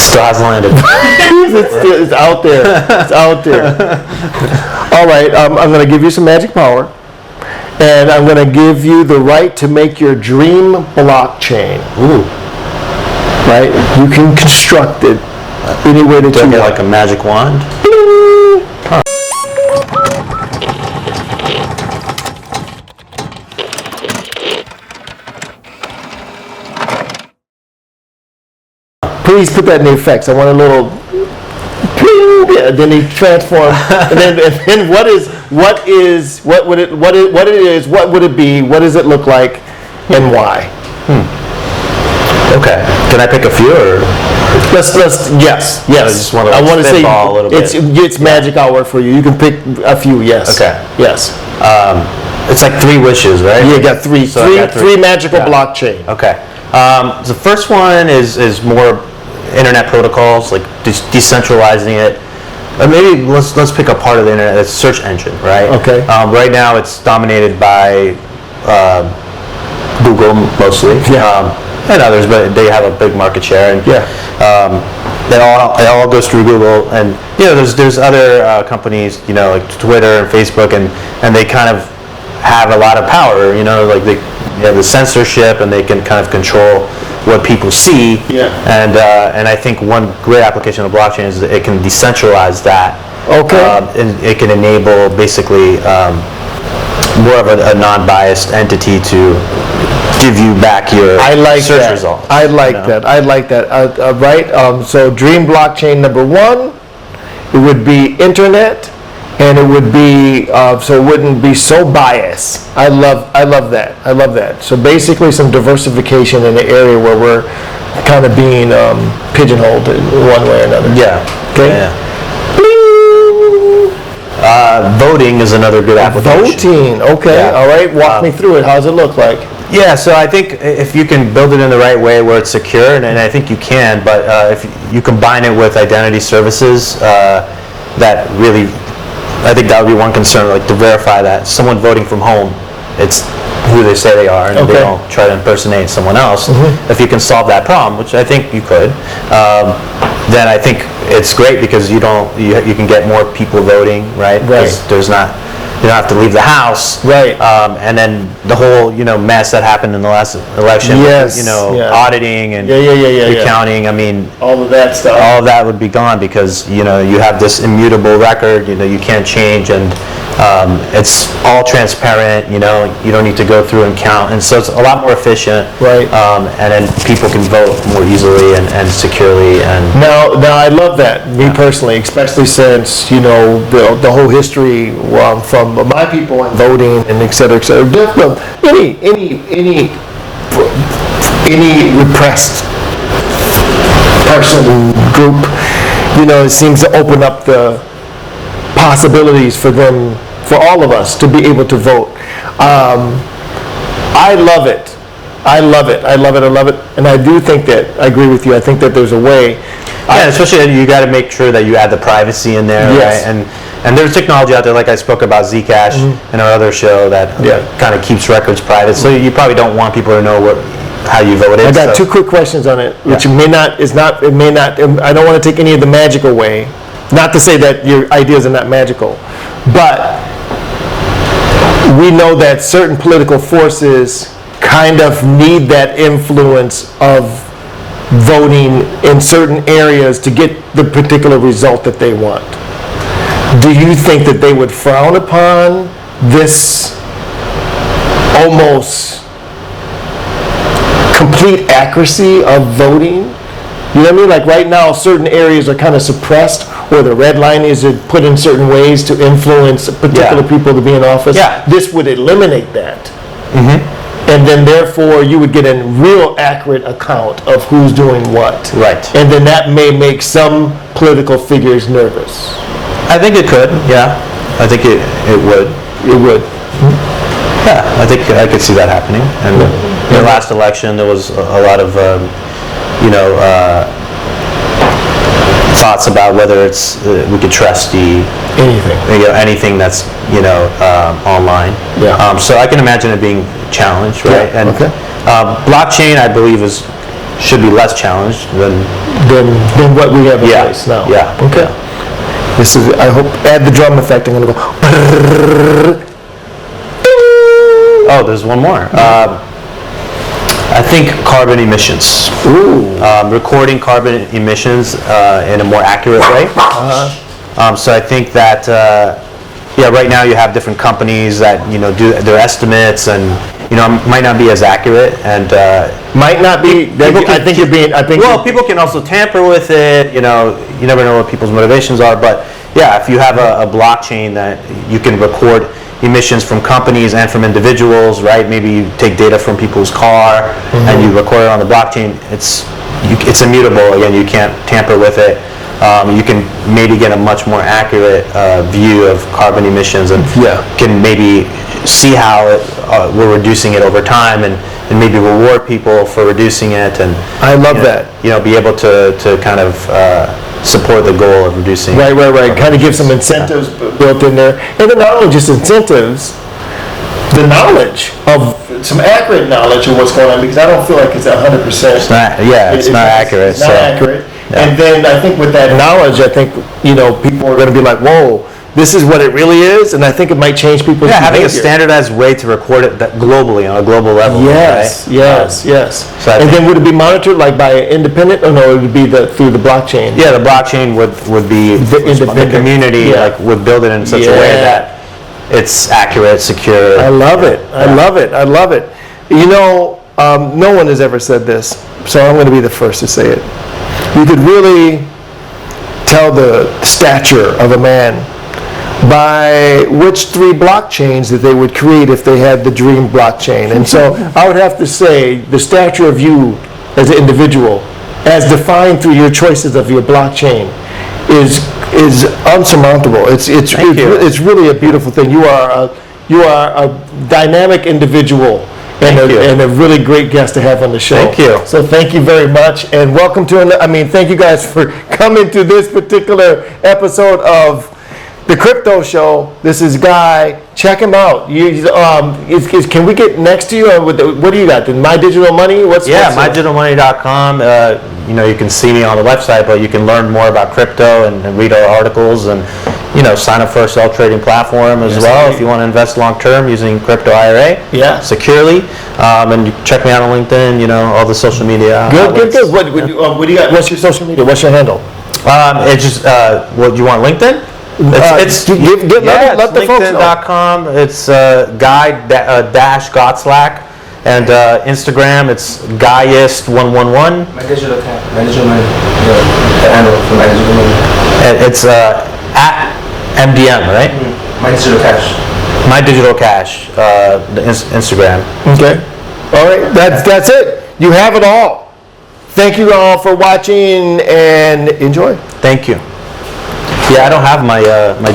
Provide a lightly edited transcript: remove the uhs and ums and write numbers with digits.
Still hasn't landed. It's out there. It's out there. All right, I'm going to give you some magic power, and I'm going to give you the right to make your dream blockchain. Ooh. Right? You can construct it any way that you Get want. like a magic wand. Please put that in the effects. I want a little. Yeah, then they transform. and then what would it be? What does it look like, and why? Okay. Can I pick a few or? Yes. I just want to I want to say spitball a little bit. it's magic hour for you. You can pick a few. Yes. Okay. Yes. It's like 3 wishes, right? You got three. So I got Three magical Yeah. blockchain. Okay. The first one is more internet protocols, like decentralizing it. Maybe let's pick a part of the internet. It's search engine, right? Okay. Right now, it's dominated by Google mostly, and others, but they have a big market share. And it all goes through Google, and there's other companies, like Twitter and Facebook, and they kind of have a lot of power. Like they have the censorship, and they can kind of control what people see. And I think one great application of blockchain is that it can decentralize that. Okay. And it can enable basically more of a non-biased entity to give you back your search result. I like that. Right. So dream blockchain number 1, it would be internet, and it would be so it wouldn't be so biased. I love that. So basically, some diversification in the area where we're kind of being pigeonholed in one way or another. Yeah. Okay. Yeah. Voting is another good application. Voting. Okay. Yeah. All right. Walk me through it. How does it look like? Yeah, so I think if you can build it in the right way where it's secure, and I think you can, but if you combine it with identity services, that really, I think that would be one concern, like to verify that someone voting from home, it's who they say they are, and they don't try to impersonate someone else. If you can solve that problem, which I think you could, then I think it's great because you can get more people voting, right? Because you don't have to leave the house, right? And then the whole mess that happened in the last election, auditing and recounting. I mean, all of that stuff. All of that would be gone because you have this immutable record. You can't change, and it's all transparent. You don't need to go through and count, and so it's a lot more efficient. Right. And then people can vote more easily and securely. And now I love that. Me personally, especially since the whole history from my people and voting and et cetera, et cetera. Any repressed person group, it seems to open up the possibilities for them, for all of us, to be able to vote. I love it. And I do think that, I agree with you, I think that there's a way. Especially you got to make sure that you add the privacy in there, yes. Right? And there's technology out there, like I spoke about Zcash in our other show, that kind of keeps records private. So you probably don't want people to know how you voted. I got 2 quick questions on it, which I don't want to take any of the magic away. Not to say that your ideas are not magical, but we know that certain political forces kind of need that influence of voting in certain areas to get the particular result that they want. Do you think that they would frown upon this almost complete accuracy of voting? You know what I mean? Like right now, certain areas are kind of suppressed, or the red line is put in certain ways to influence particular people to be in office. Yeah. This would eliminate that. And then therefore you would get a real accurate account of who's doing what. Right. And then that may make some political figures nervous. I think it could, yeah. I think it would. It would. Yeah, I think I could see that happening. And in the last election, there was a lot of, thoughts about whether we could trust anything that's online. Yeah. So I can imagine it being challenged, right? Yeah. And blockchain, I believe, is should be less challenged than, than what we have in Yeah, place now. yeah, Okay. This is, I hope, add the drum effect, I'm gonna go. oh, there's one more. I think carbon emissions. Ooh. Recording carbon emissions in a more accurate way. So I think that, yeah, right now you have different companies that, do their estimates and, might not be as accurate and, Might not be, I think you're being, well, people can also tamper with it, you never know what people's motivations are, but yeah, if you have a blockchain that you can record emissions from companies and from individuals, right? Maybe you take data from people's car and you record it on the blockchain, it's immutable, again, you can't tamper with it. You can maybe get a much more accurate view of carbon emissions and can maybe see how we're reducing it over time and maybe reward people for reducing it and I love that. Be able to kind of support the goal of reducing. Right. Kind of give some incentives built in there. And then not only just incentives, the knowledge of some accurate knowledge of what's going on, because I don't feel like it's 100%. It's not, it's not accurate. It's not so. accurate. Yeah. And then I think with that knowledge, I think, people are going to be like, whoa, this is what it really is, and I think it might change people's behavior. Having a standardized way to record it globally, on a global level. Yes, right? yes. So I and think- then would it be monitored like by an independent, or no, it would be through the blockchain? Yeah, the blockchain would be, the independent. community Yeah. would build it in such a way Yeah. that it's accurate, secure. I love it. I love it. No one has ever said this, so I'm going to be the first to say it. You could really tell the stature of a man by which 3 blockchains that they would create if they had the dream blockchain. And so I would have to say the stature of you as an individual, as defined through your choices of your blockchain, is unsurmountable. It's Thank you. it's really a beautiful thing. You are a dynamic individual and Thank you. and a really great guest to have on the show. Thank you. So thank you very much, and welcome to. Thank you guys for coming to this particular episode of the Crypto Show. This is Guy. Check him out. Can we get next to you? What do you got? My Digital Money? MyDigitalMoney.com. You can see me on the website, but you can learn more about crypto and read our articles and sign up for our self-trading platform as well if you want to invest long-term using crypto IRA securely. And you check me out on LinkedIn. All the social media. Good. outlets. What do you got? What's your social media? What's your handle? It's just what you want, LinkedIn. Let the folks know. LinkedIn.com. It's Guy-Gotslack, and Instagram it's Guyist111. My digital money, the handle for my digital money. And it's at MDM, right? My digital cash. My Digital Cash, the Instagram. Okay. All right. That's it. You have it all. Thank you all for watching and enjoy. Thank you. Yeah, I don't have my